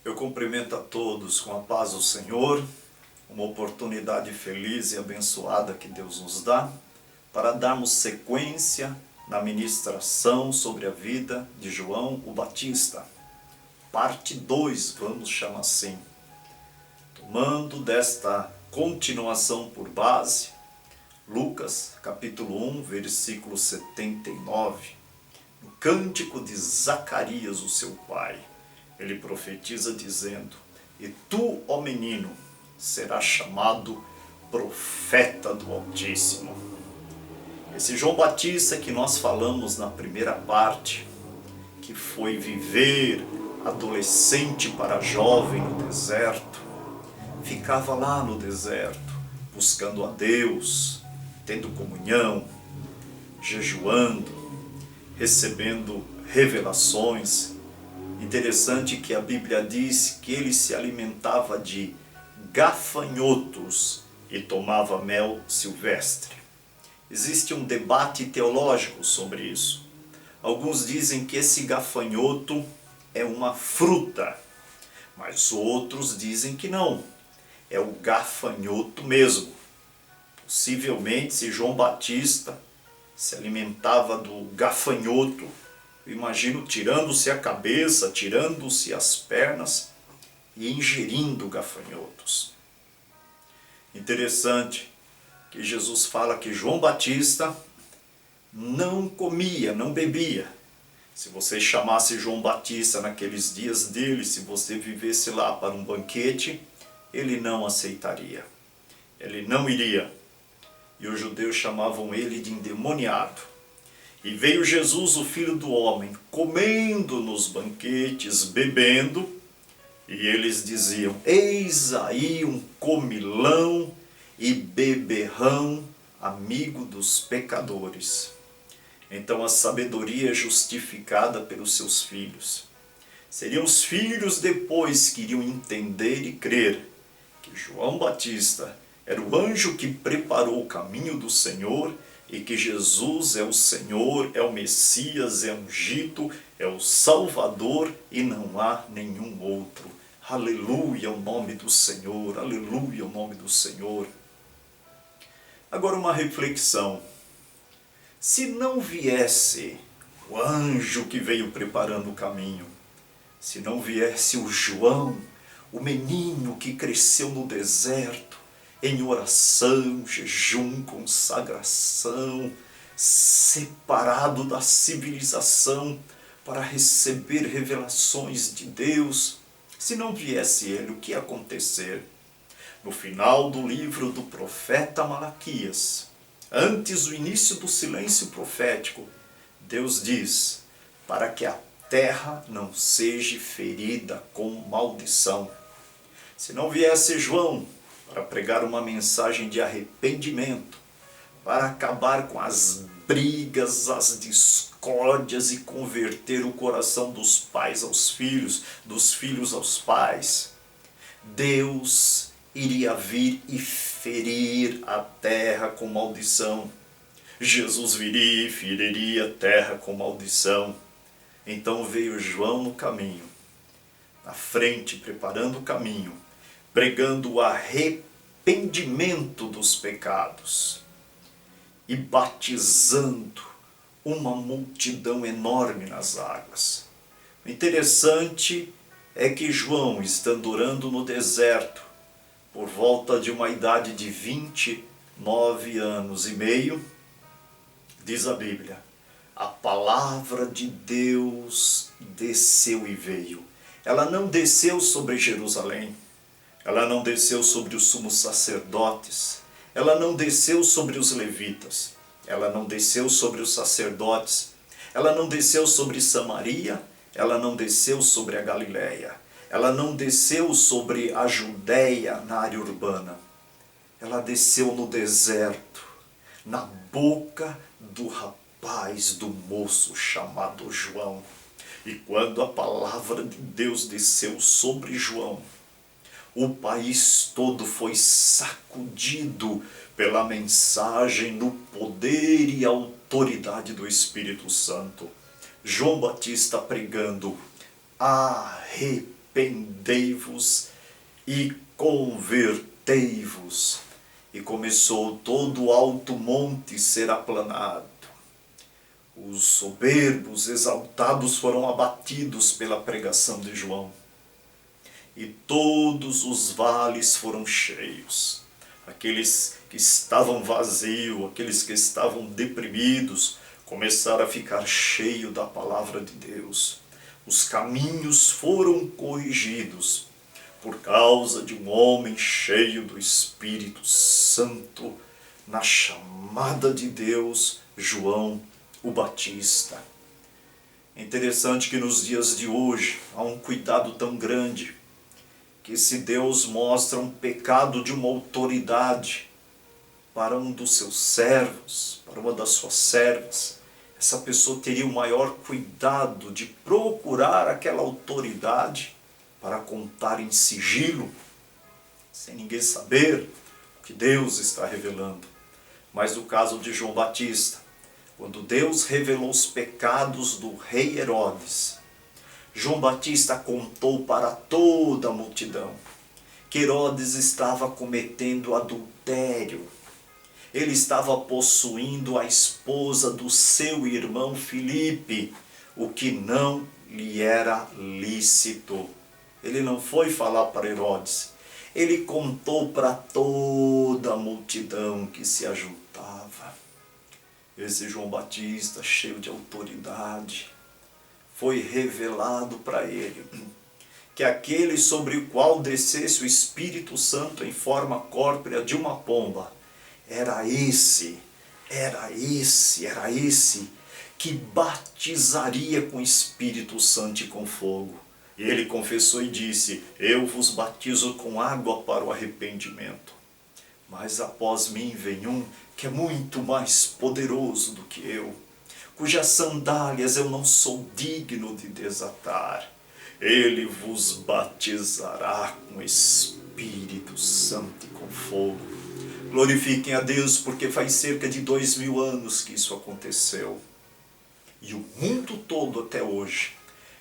Eu cumprimento a todos com a paz do Senhor, uma oportunidade feliz e abençoada que Deus nos dá para darmos sequência na ministração sobre a vida de João o Batista. Parte 2, vamos chamar assim. Tomando desta continuação por base, Lucas capítulo 1, versículo 79, no cântico de Zacarias, o seu pai. Ele profetiza dizendo: "E tu, ó menino, serás chamado profeta do Altíssimo." Esse João Batista que nós falamos na primeira parte, que foi viver adolescente para jovem no deserto, ficava lá no deserto, buscando a Deus, tendo comunhão, jejuando, recebendo revelações. Interessante que a Bíblia diz que ele se alimentava de gafanhotos e tomava mel silvestre. Existe um debate teológico sobre isso. Alguns dizem que esse gafanhoto é uma fruta, mas outros dizem que não, é o gafanhoto mesmo. Possivelmente, se João Batista se alimentava do gafanhoto, imagino tirando-se a cabeça, tirando-se as pernas e ingerindo gafanhotos. Interessante que Jesus fala que João Batista não comia, não bebia. Se você chamasse João Batista naqueles dias dele, se você vivesse lá para um banquete, ele não aceitaria. Ele não iria. E os judeus chamavam ele de endemoniado. E veio Jesus, o Filho do Homem, comendo nos banquetes, bebendo, e eles diziam: "Eis aí um comilão e beberrão, amigo dos pecadores." Então a sabedoria é justificada pelos seus filhos. Seriam os filhos depois que iriam entender e crer que João Batista era o anjo que preparou o caminho do Senhor e que Jesus é o Senhor, é o Messias, é ungido, é o Salvador e não há nenhum outro. Aleluia ao nome do Senhor, aleluia ao nome do Senhor. Agora uma reflexão. Se não viesse o anjo que veio preparando o caminho, se não viesse o João, o menino que cresceu no deserto, em oração, jejum, consagração, separado da civilização para receber revelações de Deus, se não viesse ele, o que ia acontecer? No final do livro do profeta Malaquias, antes do início do silêncio profético, Deus diz: "Para que a terra não seja ferida com maldição." Se não viesse João para pregar uma mensagem de arrependimento, para acabar com as brigas, as discórdias e converter o coração dos pais aos filhos, dos filhos aos pais, Deus iria vir e ferir a terra com maldição. Jesus viria e feriria a terra com maldição. Então veio João no caminho, na frente, preparando o caminho, pregando o arrependimento dos pecados e batizando uma multidão enorme nas águas. O interessante é que João, estando orando no deserto, por volta de uma idade de 29 anos e meio, diz a Bíblia, a palavra de Deus desceu e veio. Ela não desceu sobre Jerusalém, ela não desceu sobre os sumos sacerdotes, ela não desceu sobre os levitas, ela não desceu sobre os sacerdotes, ela não desceu sobre Samaria, ela não desceu sobre a Galileia, ela não desceu sobre a Judéia na área urbana, ela desceu no deserto, na boca do rapaz, do moço chamado João. E quando a palavra de Deus desceu sobre João, o país todo foi sacudido pela mensagem no poder e autoridade do Espírito Santo. João Batista pregando: "Arrependei-vos arrependei-vos e convertei-vos. E começou todo o alto monte ser aplanado. Os soberbos, exaltados foram abatidos pela pregação de João. E todos os vales foram cheios. Aqueles que estavam vazios, aqueles que estavam deprimidos, começaram a ficar cheios da palavra de Deus. Os caminhos foram corrigidos por causa de um homem cheio do Espírito Santo, na chamada de Deus, João o Batista. É interessante que nos dias de hoje há um cuidado tão grande, que se Deus mostra um pecado de uma autoridade para um dos seus servos, para uma das suas servas, essa pessoa teria o maior cuidado de procurar aquela autoridade para contar em sigilo, sem ninguém saber o que Deus está revelando. Mas no caso de João Batista, quando Deus revelou os pecados do rei Herodes, João Batista contou para toda a multidão que Herodes estava cometendo adultério. Ele estava possuindo a esposa do seu irmão Filipe, o que não lhe era lícito. Ele não foi falar para Herodes, ele contou para toda a multidão que se ajuntava. Esse João Batista, cheio de autoridade, foi revelado para ele que aquele sobre o qual descesse o Espírito Santo em forma córpora de uma pomba, era esse que batizaria com Espírito Santo e com fogo. E ele confessou e disse: eu vos batizo com água para o arrependimento, mas após mim vem um que é muito mais poderoso do que eu, cujas sandálias eu não sou digno de desatar. Ele vos batizará com Espírito Santo e com fogo. Glorifiquem a Deus, porque faz cerca de 2000 anos que isso aconteceu. E o mundo todo até hoje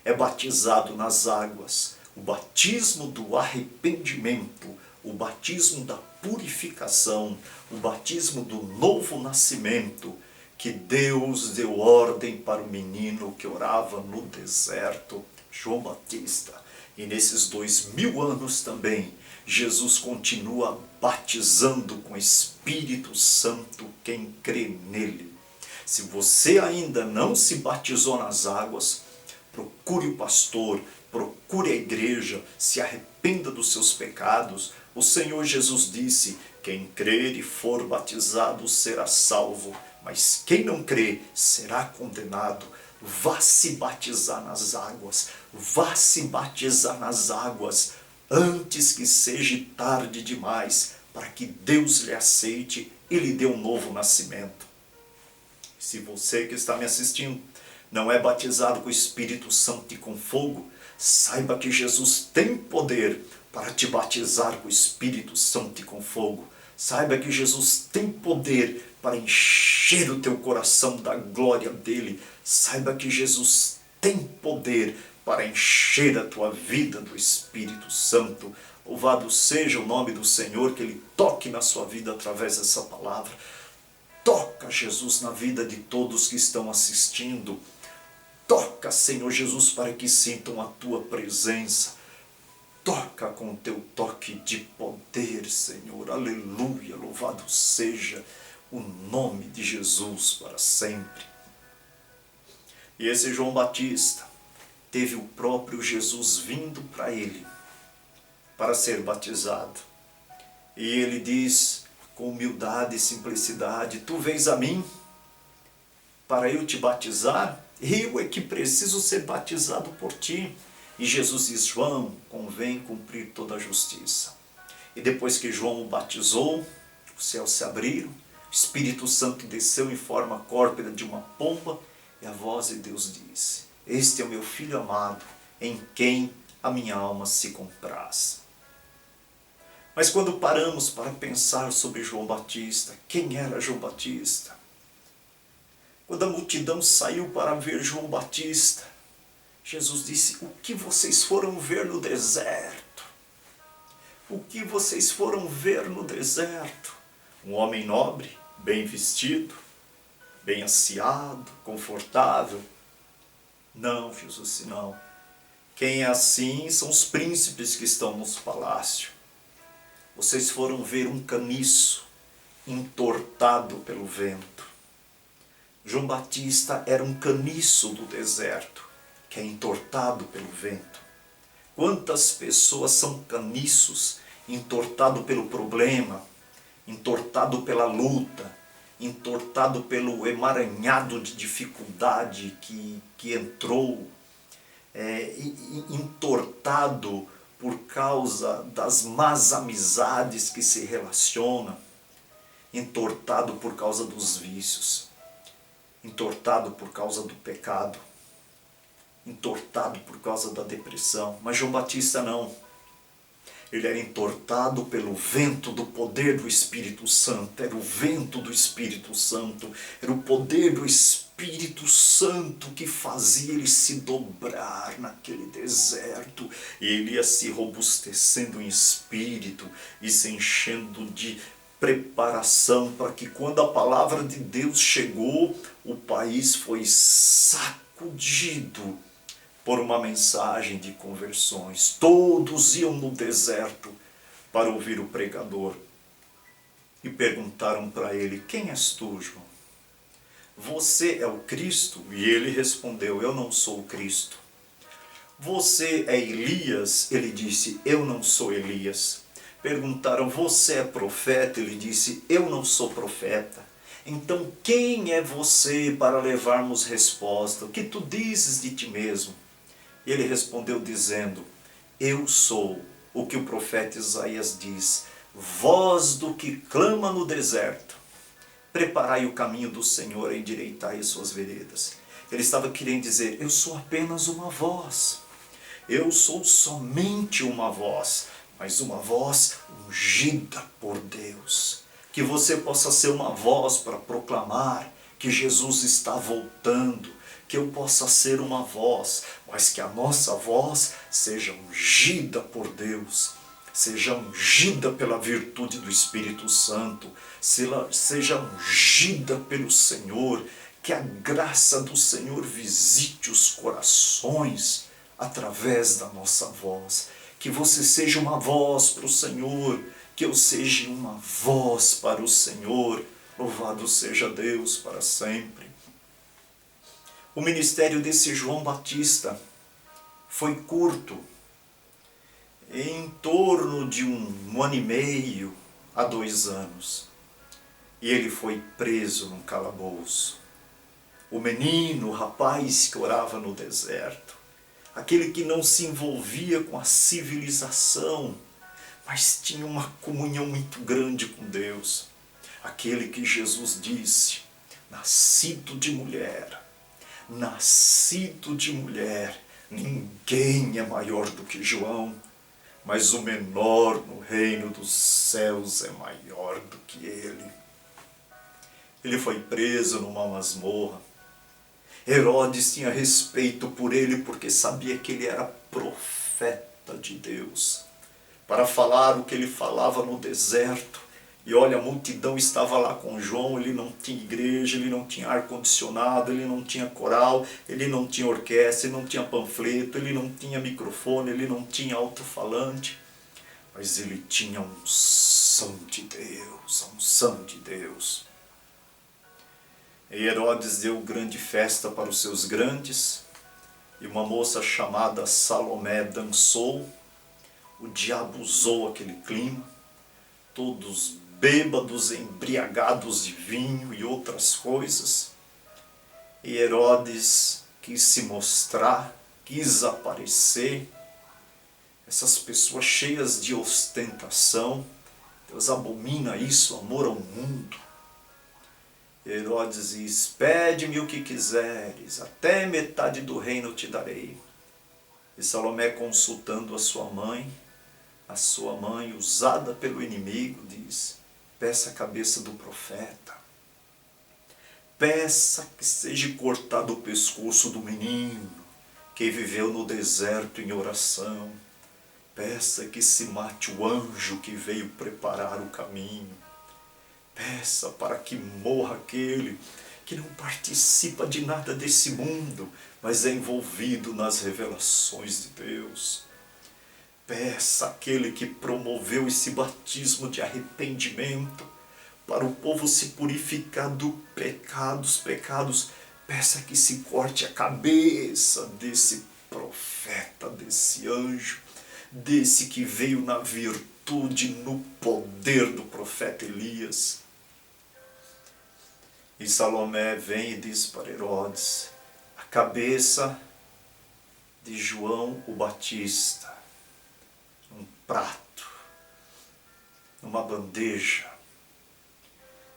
é batizado nas águas. O batismo do arrependimento, o batismo da purificação, o batismo do novo nascimento, que Deus deu ordem para o menino que orava no deserto, João Batista. E nesses 2000 anos também, Jesus continua batizando com Espírito Santo quem crê nele. Se você ainda não se batizou nas águas, procure o pastor, procure a igreja, se arrependa dos seus pecados. O Senhor Jesus disse: quem crer e for batizado será salvo, mas quem não crê será condenado. Vá se batizar nas águas, vá se batizar nas águas, antes que seja tarde demais, para que Deus lhe aceite e lhe dê um novo nascimento. Se você que está me assistindo não é batizado com o Espírito Santo e com fogo, saiba que Jesus tem poder para te batizar com o Espírito Santo e com fogo. Saiba que Jesus tem poder para encher o teu coração da glória dele. Saiba que Jesus tem poder para encher a tua vida do Espírito Santo. Louvado seja o nome do Senhor, que ele toque na sua vida através dessa palavra. Toca, Jesus, na vida de todos que estão assistindo. Toca, Senhor Jesus, para que sintam a tua presença. Toca com o teu toque de poder, Senhor. Aleluia, louvado seja o nome de Jesus para sempre. E esse João Batista teve o próprio Jesus vindo para ele, para ser batizado. E ele diz com humildade e simplicidade: tu vens a mim para eu te batizar? Eu é que preciso ser batizado por ti. E Jesus diz: João, convém cumprir toda a justiça. E depois que João o batizou, os céus se abriram, o Espírito Santo desceu em forma córpora de uma pomba, e a voz de Deus disse: este é o meu Filho amado, em quem a minha alma se compraz. Mas quando paramos para pensar sobre João Batista, quem era João Batista? Quando a multidão saiu para ver João Batista, Jesus disse: o que vocês foram ver no deserto? O que vocês foram ver no deserto? Um homem nobre, bem vestido, bem asseado, confortável? Não, Jesus disse, não. Quem é assim são os príncipes que estão nos palácios. Vocês foram ver um caniço entortado pelo vento. João Batista era um caniço do deserto, que é entortado pelo vento. Quantas pessoas são caniços, entortado pelo problema, entortado pela luta, entortado pelo emaranhado de dificuldade que entrou, entortado por causa das más amizades que se relacionam, entortado por causa dos vícios, entortado por causa do pecado, entortado por causa da depressão. Mas João Batista não. Ele era entortado pelo vento do poder do Espírito Santo. Era o vento do Espírito Santo. Era o poder do Espírito Santo que fazia ele se dobrar naquele deserto. E ele ia se robustecendo em espírito e se enchendo de preparação para que quando a palavra de Deus chegou, o país foi sacudido por uma mensagem de conversões. Todos iam no deserto para ouvir o pregador. E perguntaram para ele: quem és tu, João? Você é o Cristo? E ele respondeu: eu não sou o Cristo. Você é Elias? Ele disse: eu não sou Elias. Perguntaram: você é profeta? Ele disse: eu não sou profeta. Então quem é você para levarmos resposta? O que tu dizes de ti mesmo? E ele respondeu dizendo: eu sou o que o profeta Isaías diz, voz do que clama no deserto, preparai o caminho do Senhor e endireitai as suas veredas. Ele estava querendo dizer: eu sou apenas uma voz, eu sou somente uma voz, mas uma voz ungida por Deus. Que você possa ser uma voz para proclamar que Jesus está voltando, que eu possa ser uma voz, mas que a nossa voz seja ungida por Deus, seja ungida pela virtude do Espírito Santo, seja ungida pelo Senhor, que a graça do Senhor visite os corações através da nossa voz. Que você seja uma voz para o Senhor, que eu seja uma voz para o Senhor. Louvado seja Deus para sempre. O ministério desse João Batista foi curto, em torno de um ano e meio a 2 anos. E ele foi preso num calabouço. O menino, o rapaz que orava no deserto, aquele que não se envolvia com a civilização, mas tinha uma comunhão muito grande com Deus. Aquele que Jesus disse: nascido de mulher, ninguém é maior do que João, mas o menor no reino dos céus é maior do que ele. Ele foi preso numa masmorra. Herodes tinha respeito por ele porque sabia que ele era profeta de Deus, para falar o que ele falava no deserto. E olha, a multidão estava lá com João, ele não tinha igreja, ele não tinha ar-condicionado, ele não tinha coral, ele não tinha orquestra, ele não tinha panfleto, ele não tinha microfone, ele não tinha alto-falante, mas ele tinha a unção de Deus, a unção de Deus. E Herodes deu grande festa para os seus grandes, e uma moça chamada Salomé dançou. O diabo usou aquele clima, todos bêbados, embriagados de vinho e outras coisas. E Herodes quis se mostrar, quis aparecer. Essas pessoas cheias de ostentação, Deus abomina isso, amor ao mundo. Herodes diz: pede-me o que quiseres, até metade do reino te darei. E Salomé, consultando a sua mãe, usada pelo inimigo, diz: peça a cabeça do profeta, peça que seja cortado o pescoço do menino, que viveu no deserto em oração. Peça que se mate o anjo que veio preparar o caminho. Peça para que morra aquele que não participa de nada desse mundo, mas é envolvido nas revelações de Deus. Peça àquele que promoveu esse batismo de arrependimento para o povo se purificar dos pecados. Peça que se corte a cabeça desse profeta, desse anjo, desse que veio na virtude, no poder do profeta Elias. E Salomé vem e diz para Herodes: a cabeça de João o Batista, num prato, numa bandeja.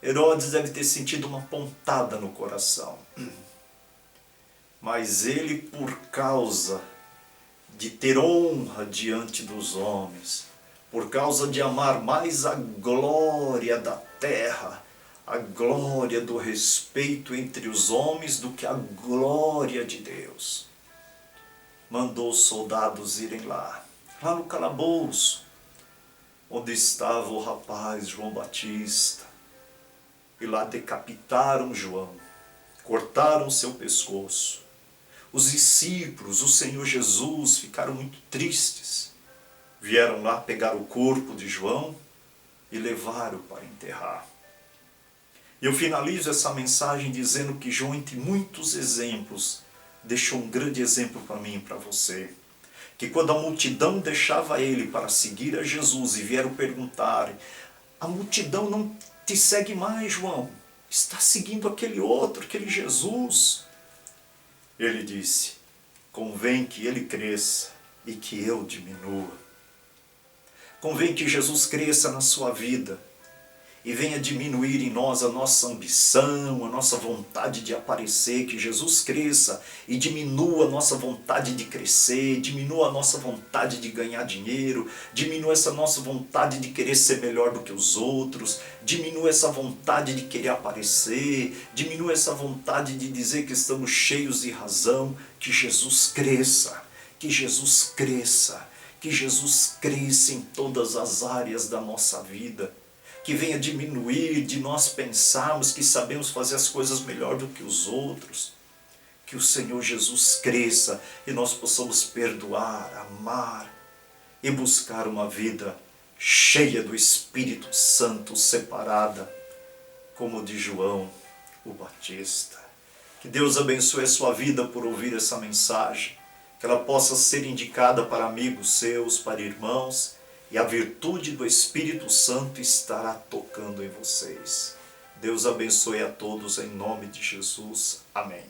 Herodes deve ter sentido uma pontada no coração. Mas ele, por causa de ter honra diante dos homens, por causa de amar mais a glória da terra, a glória do respeito entre os homens do que a glória de Deus, mandou os soldados irem lá no calabouço, onde estava o rapaz João Batista, e lá decapitaram João, cortaram seu pescoço. Os discípulos, o Senhor Jesus, ficaram muito tristes. Vieram lá pegar o corpo de João e levaram para enterrar. Eu finalizo essa mensagem dizendo que João, entre muitos exemplos, deixou um grande exemplo para mim e para você. Que quando a multidão deixava ele para seguir a Jesus e vieram perguntar: a multidão não te segue mais, João, está seguindo aquele outro, aquele Jesus. Ele disse: convém que ele cresça e que eu diminua. Convém que Jesus cresça na sua vida e venha diminuir em nós a nossa ambição, a nossa vontade de aparecer, que Jesus cresça e diminua a nossa vontade de crescer, diminua a nossa vontade de ganhar dinheiro, diminua essa nossa vontade de querer ser melhor do que os outros, diminua essa vontade de querer aparecer, diminua essa vontade de dizer que estamos cheios de razão. Que Jesus cresça, que Jesus cresça, que Jesus cresça em todas as áreas da nossa vida. Que venha diminuir de nós pensarmos que sabemos fazer as coisas melhor do que os outros. Que o Senhor Jesus cresça e nós possamos perdoar, amar e buscar uma vida cheia do Espírito Santo, separada, como de João o Batista. Que Deus abençoe a sua vida por ouvir essa mensagem. Que ela possa ser indicada para amigos seus, para irmãos, e a virtude do Espírito Santo estará tocando em vocês. Deus abençoe a todos em nome de Jesus. Amém.